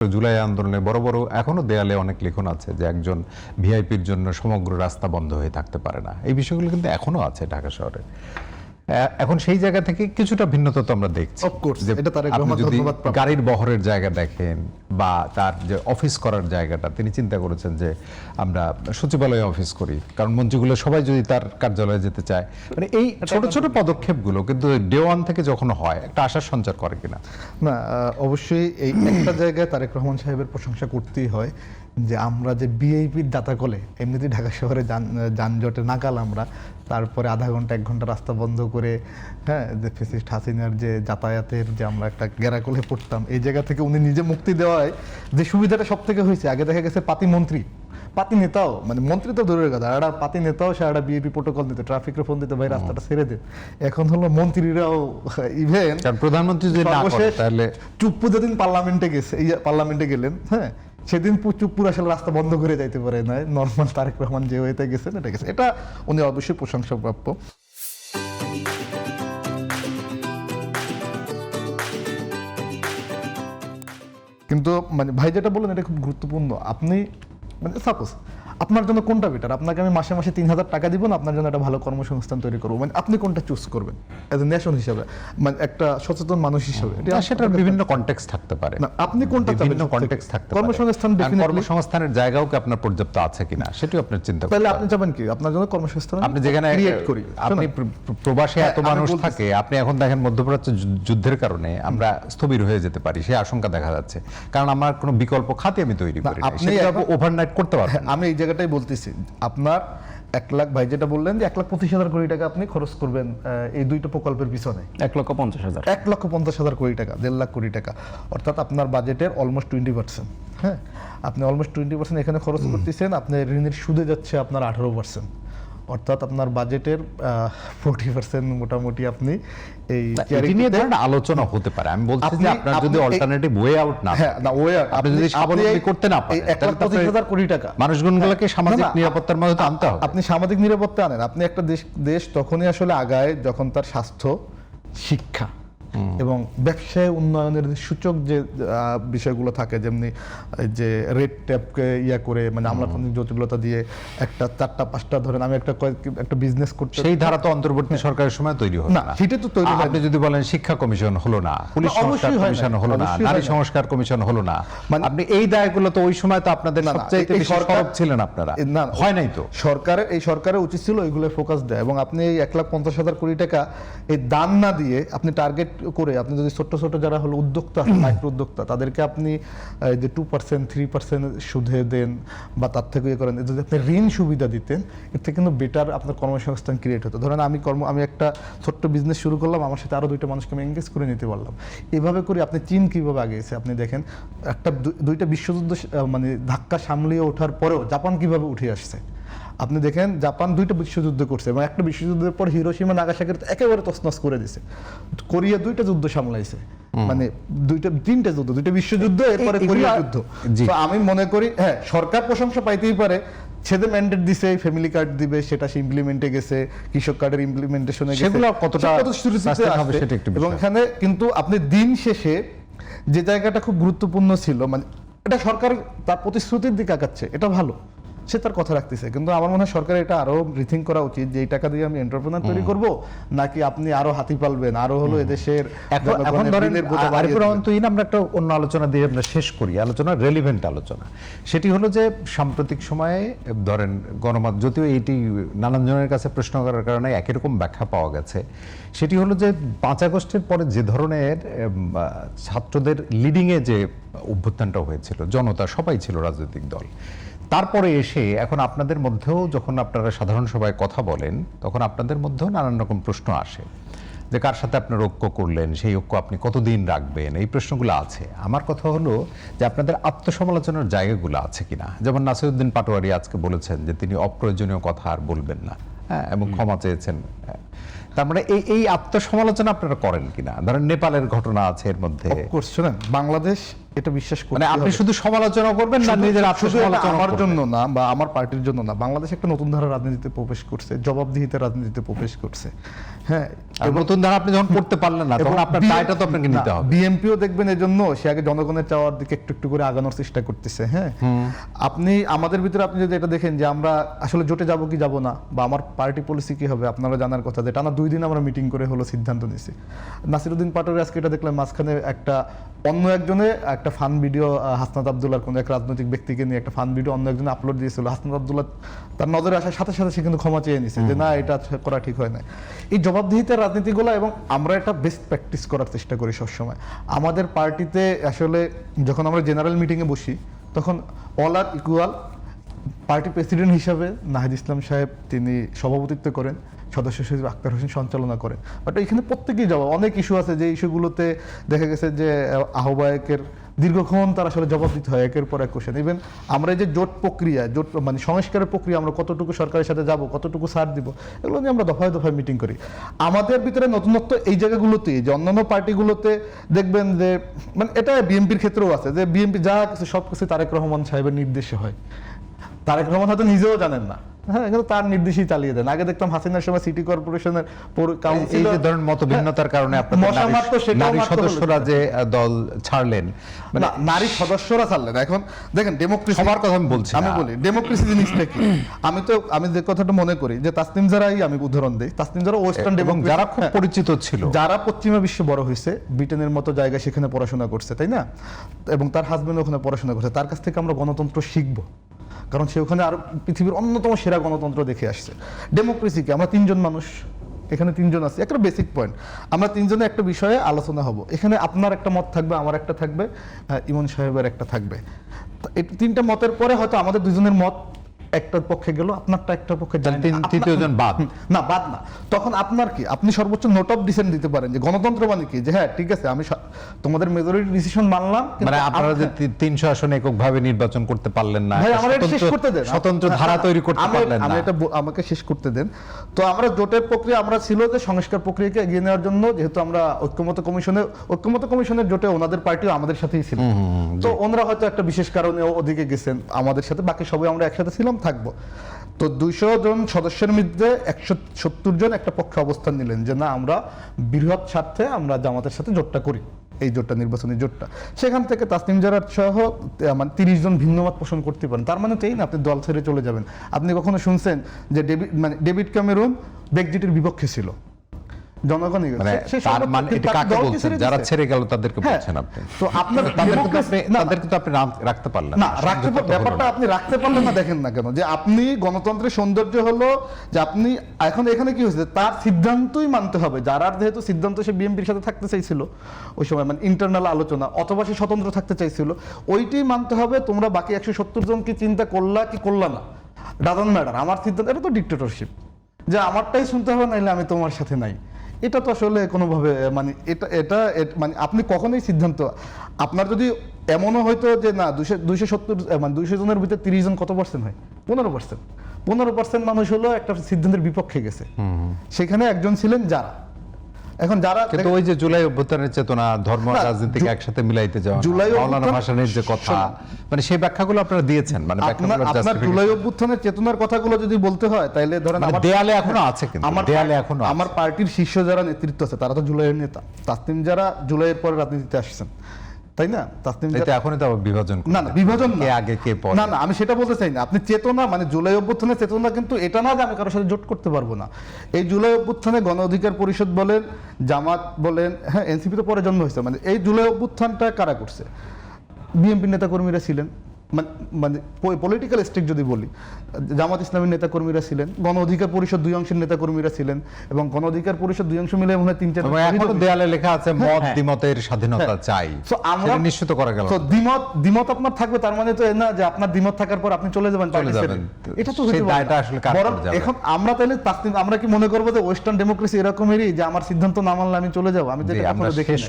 জুলাই আন্দোলনে বড় বড় এখনো দেয়ালে অনেক লেখন আছে যে একজন ভিআইপির জন্য সমগ্র রাস্তা বন্ধ হয়ে থাকতে পারে না। এই বিষয়গুলো কিন্তু এখনো আছে ঢাকা শহরে। এখন সেই জায়গা থেকে কিছুটা ভিন্নতা তো আমরা দেখছি। যে আপনি যদি গাড়ির বহরের জায়গা দেখেন বা তার যে অফিস করার জায়গাটা, তিনি চিন্তা করেছেন যে আমরা সচিবালয়ে অফিস করি, কারণ মন্ত্রীগুলো সবাই যদি তার কার্যালয়ে যেতে চায়। মানে এই ছোট ছোট পদক্ষেপগুলো কিন্তু ডে ওয়ান থেকে যখন হয় একটা আশার সঞ্চার করে কিনা? না, অবশ্যই এই একটা জায়গায় তারেক রহমান সাহেবের প্রশংসা করতেই হয় যে আমরা যে বিএইপির জাতাকলে এমনিতেই ঢাকা শহরে যানজটে নাকাল আমরা, তারপরে আধা ঘন্টা 1 ঘন্টা রাস্তা বন্ধ করে, হ্যাঁ, যে ফেসিস্ট হাসিনার যে যাতায়াতের যে আমরা একটা গেরাকলে পড়তাম, এই জায়গা থেকে উনি নিজে মুক্তি দেওয়ায় যে সুবিধাটা সব থেকে হয়েছে। আগে দেখা গেছে পাতি নেতাও, মানে মন্ত্রী তো দূরের কথা, একটা পাতি নেতাও সে একটা বিএপি প্রোটোকল দিতে, ট্রাফিকের ফোন দিতে, ভাই রাস্তাটা ছেড়ে দেন। এখন হলো মন্ত্রীরাও ইভেন প্রধানমন্ত্রী যদি না করে তাহলে চুপ্পু যেদিন পার্লামেন্টে গেলেন, হ্যাঁ, সেদিন চুপ্পুর আসলে রাস্তা বন্ধ করে যাইতে পারে না, নর্মাল তারেক রহমান যে ওয়েতে গেছেন এটা গেছে, এটা উনি অবশ্যই প্রশংসা প্রাপ্য। কিন্তু মানে ভাই যেটা বললেন এটা খুব গুরুত্বপূর্ণ। আপনি মানে সাপোজ আপনার জন্য কোনটা বেটার, আপনাকে আমি মাসে মাসে 3000 টাকা দিব না আপনার জন্য একটা ভালো কর্মসংস্থান তৈরি করবো, মানে আপনি কোনটা চুজ করবেন এজ এ নেশন হিসাবে, মানে একটা সচেতন মানুষ হিসাবে? সেটার বিভিন্ন কনটেক্সট থাকতে পারে, না আপনি কোনটা বিভিন্ন কনটেক্সট থাকতে পারে। কর্মসংস্থানের জায়গাও কি আপনার পর্যাপ্ত আছে কিনা সেটাও আপনার চিন্তা করতে হবে। তাহলে আপনি যাবেন কি আপনার জন্য কর্মসংস্থান আপনি যেখানে ক্রিয়েট করি, আপনি প্রবাসে এত মানুষ থাকে, আপনি এখন দেখেন মধ্যপ্রাচ্য যুদ্ধের কারণে আমরা স্থবির হয়ে যেতে পারি, সেই আশঙ্কা দেখা যাচ্ছে, কারণ আমার কোনো বিকল্প খাতে আমি তৈরি করি না। আপনি ওভারনাইট করতে পারবেন। আমি এই জায়গাটাই বলতেছি, আপনার 1 লাখ, ভাই যেটা বললেন যে 1,25,000 কোটি টাকা আপনি খরচ করবেন এই দুইটা প্রকল্পের পিছনে, 1,50,000 কোটি টাকা, 1.5 লাখ কোটি টাকা, অর্থাৎ আপনার বাজেটের অলমোস্ট 20%। হ্যাঁ, আপনি অলমোস্ট 20% এখানে খরচ করতেছেন, আপনার ঋণের সুদে যাচ্ছে আপনার 18%, অর্থাৎ আপনার বাজেটের 40% মোটামুটি আপনি এই আলোচনা হতে পারে। আমি বলছি যে আপনার যদি অল্টারনেটিভ ওয়ে আউট না, হ্যাঁ, না ওয়ে আউট, আপনি যদি স্বাবলম্বী করতে না পারেন, 1,25,000 কোটি টাকা মানুষগুলোকে সামাজিক নিরাপত্তার মধ্যে আনতে হবে। আপনি সামাজিক নিরাপত্তা আনেন, আপনি একটা দেশ তখনই আসলে আগায় যখন তার স্বাস্থ্য, শিক্ষা এবং ব্যবসায় উন্নয়নের সূচক যে বিষয়গুলো থাকে, যেমনি যে রেড ট্যাপকে করে, মানে আমলাতান্ত্রিক জটিলতা দিয়ে একটা 4টা 5টা ধরেন আমি একটা বিজনেস করতে, সেই ধারা তো অন্তর্বর্তী সরকারের সময় তৈরি হলো না। সেটা তো তৈরি হয়। আপনি যদি বলেন শিক্ষা কমিশন হলো না, পুলিশ সংস্কার কমিশন হলো না, নারী সংস্কার কমিশন হলো না, আপনি এই দায়গুলো তো ওই সময় তো আপনাদের সবচেয়ে বেশি সরব ছিলেন আপনারা, হয় নাই তো? সরকারের উচিত ছিল ওইগুলো ফোকাস দেয়, এবং আপনি এই 1,50,000 কোটি টাকা এই দান না দিয়ে আপনি টার্গেট করে আপনি যদি ছোট ছোট যারা হলো উদ্যোক্তা, মাইক্রো উদ্যোক্তা, তাদেরকে আপনি যে 2% 3% সুদে দেন বা তার থেকে করেন, যদি আপনি ঋণ সুবিধা দিতেন, এর থেকে কিন্তু বেটার আপনার কর্মসংস্থান ক্রিয়েট হতো। ধরেন আমি একটা ছোট্ট বিজনেস শুরু করলাম, আমার সাথে আরো 2টা মানুষকে আমি এনগেজ করে নিতে পারলাম। এভাবে করে আপনি চীন কিভাবে আগিয়েছে আপনি দেখেন, একটা 2টা বিশ্বযুদ্ধ মানে ধাক্কা সামলিয়ে ওঠার পরেও জাপান কিভাবে উঠে আসছে। আপনি দেখেন জাপান 2টা বিশ্বযুদ্ধ করছে, এবং একটা বিশ্বযুদ্ধের পর হিরোশিমা নাগাসাকির একেবারে তছনছ করে দিছে। কোরিয়া 2টা যুদ্ধ সামলাইছে, মানে 3টা যুদ্ধ, 2টা বিশ্বযুদ্ধ, এরপরে কোরিয়া যুদ্ধ। তো আমি মনে করি হ্যাঁ, সরকার প্রশংসা পাইতেই পারে, ছেদে ম্যান্ডেট দিছে, ফ্যামিলি কার্ড দিবে, সেটা সে ইমপ্লিমেন্টে গেছে, কৃষক কার্ডের ইমপ্লিমেন্টেশনে গেছে, সেগুলো কতটা হবে সেটা একটু। এবং এখানে কিন্তু আপনি দিন শেষে যে জায়গাটা খুব গুরুত্বপূর্ণ ছিল, মানে এটা সরকার তার প্রতিশ্রুতির দিকে আগাচ্ছে, এটা ভালো, সে তার কথা রাখতেছে, কিন্তু আমার মনে হয় সরকারের এটা আরো রিথিঙ্ক করা উচিত যে এই টাকা দিয়ে আমি এন্টারপ্রেনার তৈরি করব, নাকি আপনি আরো হাতি পালবেন, আরো হলো এদেশের। এখন ধরেন আমরা একটা অন্য আলোচনা দিয়ে আমরা শেষ করি, আলোচনা রেলিভেন্ট আলোচনা। সেটি হলো যে সাম্প্রতিক সময়ে ধরেন গণমাধ্যম, যদিও এটি নানান জনের কাছে প্রশ্ন করার কারণে একই রকম ব্যাখ্যা পাওয়া গেছে, সেটি হলো যে 5 আগস্টের পরে যে ধরনের ছাত্রদের লিডিংয়ে যে অভ্যুত্থানটা হয়েছিল, জনতা সবাই ছিল রাজনৈতিক দল, তারপরে এসে এখন আপনাদের মধ্যেও যখন আপনারা সাধারণ সভায় কথা বলেন, তখন আপনাদের মধ্যেও নানান রকম প্রশ্ন আসে যে কার সাথে আপনার ঐক্য করলেন, সেই ঐক্য আপনি কতদিন রাখবেন, এই প্রশ্নগুলো আছে। আমার কথা হলো যে আপনাদের আত্মসমালোচনার জায়গাগুলো আছে কিনা। যেমন নাসিরউদ্দিন পাটোয়ারি আজকে বলেছেন যে তিনি অপ্রয়োজনীয় কথা আর বলবেন না, হ্যাঁ, এবং ক্ষমা চেয়েছেন। তার মানে এই আত্মসমালোচনা আপনারা করেন কিনা? ধরেন নেপালের ঘটনা আছে এর মধ্যে। বাংলাদেশ এটা বিশ্বাস মানে করতে আপনি হবে। শুধু সমালোচনা করবেন না, নিজের শুধু এটা আত্মসমালোচনা আমার করবেন? জন্য না বা আমার পার্টির জন্য না, বাংলাদেশ একটা নতুন ধারার রাজনীতিতে প্রবেশ করছে, জবাবদিহিতে রাজনীতিতে প্রবেশ করছে। হ্যাঁ, আর নতুন ধারা আপনি যখন করতে পারলেন না, তখন আপনার দায়টা তো আপনাকে নিতে হবে। বিএনপিও দেখবেন এর জন্য সে আগে জনগণের চাওয়ার দিকে একটু একটু করে আগানোর চেষ্টা করতেছে। হ্যাঁ, আপনি আমাদের ভিতরে আপনি যদি এটা দেখেন যে আমরা আসলে জোটে যাব কি যাব না, বা আমার পার্টি পলিসি কি হবে, আপনারা জানার কথা যে টানা 2 দিন আমরা মিটিং করে হলো সিদ্ধান্ত নিয়েছি। নাসিরউদ্দিন পাটোয়ারি আজকে এটা দেখলাম মাঝখানে একটা অন্য একজনে একটা ফান ভিডিও হাসনাত আব্দুল্লাহর কোন এক রাজনৈতিক ব্যক্তিকে নিয়ে একটা ফান ভিডিও অন্য একজনে আপলোড দিয়েছিল। হাসনাত আব্দুল্লাহ তার নজরে আসার সাথে সাথে সে কিন্তু ক্ষমা চেয়ে নিছে যে না, এটা করা ঠিক হয় না। এই জবাবদিহিতার রাজনীতিগুলো, এবং আমরা এটা বেস্ট প্র্যাকটিস করার চেষ্টা করি সবসময়। আমাদের পার্টিতে আসলে যখন আমরা জেনারেল মিটিংয়ে বসি তখন অল আর ইকুয়াল। পার্টি প্রেসিডেন্ট হিসাবে নাহিদ ইসলাম সাহেব তিনি সভাপতিত্ব করেন, সদস্য সচিব আক্তার হোসেন সঞ্চালনা করেন। বাট এখানে প্রত্যেকেই জবাব, অনেক ইস্যু আছে যে ইস্যুগুলোতে দেখা গেছে যে আহ্বায়কের দীর্ঘক্ষণ তার আসলে জবাব দিতে হয় একের পর এক কোশ্চেন। ইভেন আমরা এই যে জোট প্রক্রিয়া, জোট মানে সংস্কারের প্রক্রিয়া, আমরা কতটুকু সরকারের সাথে যাব, কতটুকু ছাড় দিব, এগুলো নিয়ে আমরা দফায় দফায় মিটিং করি। আমাদের ভিতরে নতুনত্ব এই জায়গাগুলোতেই, যে অন্যান্য পার্টিগুলোতে দেখবেন যে মানে এটা বিএনপির ক্ষেত্রেও আছে যে বিএনপি যা কিছু সব কিছু তারেক রহমান সাহেবের নির্দেশে হয়। তারেক রহমান হয়তো নিজেও জানেন না, হ্যাঁ, কিন্তু তার নির্দেশই চালিয়ে দেন। আগে দেখতাম হাসিনার সময় সিটি কর্পোরেশনের এই যে ধরেন মতভিন্নতার কারণে আপনাদের নারী সদস্যরা যে দল ছাড়লেন, মানে নারী সদস্যরা ছাড়লেন। এখন দেখেন ডেমোক্রেসি, সবার কথা আমি বলছি আমি না। বলি ডেমোক্রেসি জিনিসটা কি। আমি যে কথাটা মনে করি যে তাসনিম জারাই আমি উদাহরণ দিই, তাসনিম জারা ওয়েস্টার্ন এবং ডেমোক্রেসি, যারা খুব পরিচিত ছিল, যারা পশ্চিমা বিশ্বে বড় হয়েছে, ব্রিটেনের মতো জায়গায় সেখানে পড়াশোনা করছে, তাই না, এবং তার হাজবেন্ড ওখানে পড়াশোনা করছে, তার কাছ থেকে আমরা গণতন্ত্র শিখবো, কারণ সে ওখানে আর পৃথিবীর অন্যতম সেরা গণতন্ত্র দেখে আসছে। ডেমোক্রেসিকে আমরা 3 জন মানুষ, এখানে 3 জন আছে, একটা বেসিক পয়েন্ট, আমরা 3 জনে একটা বিষয়ে আলোচনা হব। এখানে আপনার একটা মত থাকবে, আমার একটা থাকবে, ইমন সাহেবের একটা থাকবে। এই 3টা মতের পরে হয়তো আমাদের 2 জনের মত একটার পক্ষে গেল, আপনারটা একটার পক্ষে জানি না, তৃতীয় জন বাদ না, বাদ না। তখন আপনার কি, আপনি সর্বোচ্চ নোট অফ ডিসেন্ট দিতে পারেন যে গণতন্ত্র মানে কি, যে হ্যাঁ ঠিক আছে আমি তোমাদের মেজরিটি ডিসিশন মানলাম, মানে আপনারা যে 300 আসনে এককভাবে নির্বাচন করতে পারলেন না, ভাই আমার এটা শেষ করতে দেন, স্বতন্ত্র ধারা তৈরি করতে পারলেন না, আমি এটা আমাকে শেষ করতে দেন। তো আমরা জোটের প্রক্রিয়া আমরা ছিল যে সংস্কার প্রক্রিয়াকে এগিয়ে নেওয়ার জন্য, যেহেতু আমরা ঐক্যমত কমিশনের জোটে ওনাদের পার্টিও আমাদের সাথেই ছিল, তো ওনারা হয়তো একটা বিশেষ কারণে ওদিকে গেছেন আমাদের সাথে, বাকি সবাই আমরা একসাথে ছিলাম, থাকবো। তো 200 জন সদস্যের মধ্যে 170 জন একটা পক্ষে অবস্থান নিলেন যে না, আমরা বৃহৎ স্বার্থে আমরা জামাতের সাথে জোটটা করি, এই জোটটা নির্বাচনী জোটটা। সেখান থেকে তাসনিম জারার সহ মানে 30 জন ভিন্নমত পোষণ করতে পারেন। তার মানে তো এই না আপনি দল ছেড়ে চলে যাবেন। আপনি কখনো শুনছেন যে ডেভিড ক্যামেরুন ব্রেক্সিটের বিপক্ষে ছিল? জনগণই মানে তার মানে এটা কাকে বলছেন? যারা ছেড়ে গেল তাদেরকে বলছেন আপনি? তো আপনার তাদেরকে তো আপনি রাখতে পারলেন না, ব্যাপারটা আপনি রাখতে পারলেন না, দেখেন না কেন যে আপনি গণতন্ত্রের সৌন্দর্য হলো যে আপনি এখন এখানে কি হয়েছে, তার সিদ্ধান্তই মানতে হবে। যারা যেহেতু সিদ্ধান্ত সে বিএনপির সাথে থাকতে চাইছিল ওই সময়, মানে ইন্টারনাল আলোচনা, অথবা সে স্বতন্ত্র থাকতে চাইছিল, ওইটাই মানতে হবে। তোমরা বাকি 170 জন কি চিন্তা করলা কি করলা না, ডাজন্ট ম্যাটার, আমার সিদ্ধান্ত। এটা তো ডিক্টেটরশিপ, যে আমারটাই শুনতে হবে, নাইলে আমি তোমার সাথে নাই। এটা তো আসলে কোনোভাবে মানে এটা মানে আপনি কখনোই সিদ্ধান্ত, আপনার যদি এমনও হয়তো যে না 270 মানে 200 জনের ভিতরে 30 জন কত পার্সেন্ট হয়? 15% মানুষ হলো একটা সিদ্ধান্তের বিপক্ষে গেছে, সেখানে একজন ছিলেন যারা। এখন যারা কিন্তু ওই যে জুলাই অভ্যুত্থানের চেতনা, ধর্ম রাজনীতিকে একসাথে মিলাইতে যাওয়া, মাওলানা ভাসানীর যে কথা, মানে সেই ব্যাখ্যাগুলো আপনারা দিয়েছেন, মানে আপনার জুলাই অভ্যুত্থানের চেতনার কথাগুলো যদি বলতে হয় তাহলে ধরেন আমার দেয়ালে এখনো আছে, কিন্তু দেয়ালে এখনো আমার পার্টির শীর্ষ যারা নেতৃত্ব আছে তারা তো জুলাইয়ের নেতা। তাসনিম যারা জুলাইয়ের পরে রাজনীতিতে আসছেন, তাই না? তাসনিম এটা এখনই তো বিভাজন, না বিভাজন কে আগে কে পরে, না আমি সেটা বলতে চাই না। আপনি চেতনা মানে জুলাই অভ্যুত্থানের চেতনা কিন্তু এটা না যে আমি কারোর সাথে জোট করতে পারবো না। এই জুলাই অভ্যুত্থানে গণ অধিকার পরিষদ বলেন, জামাত বলেন, হ্যাঁ এনসিপি তো পরে জন্ম হয়েছে, মানে এই জুলাই অভ্যুত্থানটা কারা করছে? বিএনপি নেতাকর্মীরা ছিলেন, মানে পলিটিক্যাল স্টেক যদি বলি, জামাত ইসলামের নেতাকর্মীরা ছিলেন, গণ অধিকার পরিষদ 2 অংশের নেতাকর্মীরা ছিলেন, এবং গণ অধিকার পরিষদ 2 অংশ মিলে মনে হয় 3-4 দেয়ালে লেখা আছে মত দ্বিমতের স্বাধীনতা চাই, সেটা নিশ্চিত করা গেল। তো দ্বিমত আপনার থাকবে, তার মানে তো না যে আপনার দ্বিমত থাকার পর আপনি চলে যাবেন। এটা তো এখন আমরা তাহলে আমরা কি মনে করবো যে ওয়েস্টার্ন ডেমোক্রেসি এরকমেরই, যে আমার সিদ্ধান্ত না মানলে আমি চলে যাবো? আমি তো এটা কখনো দেখি না।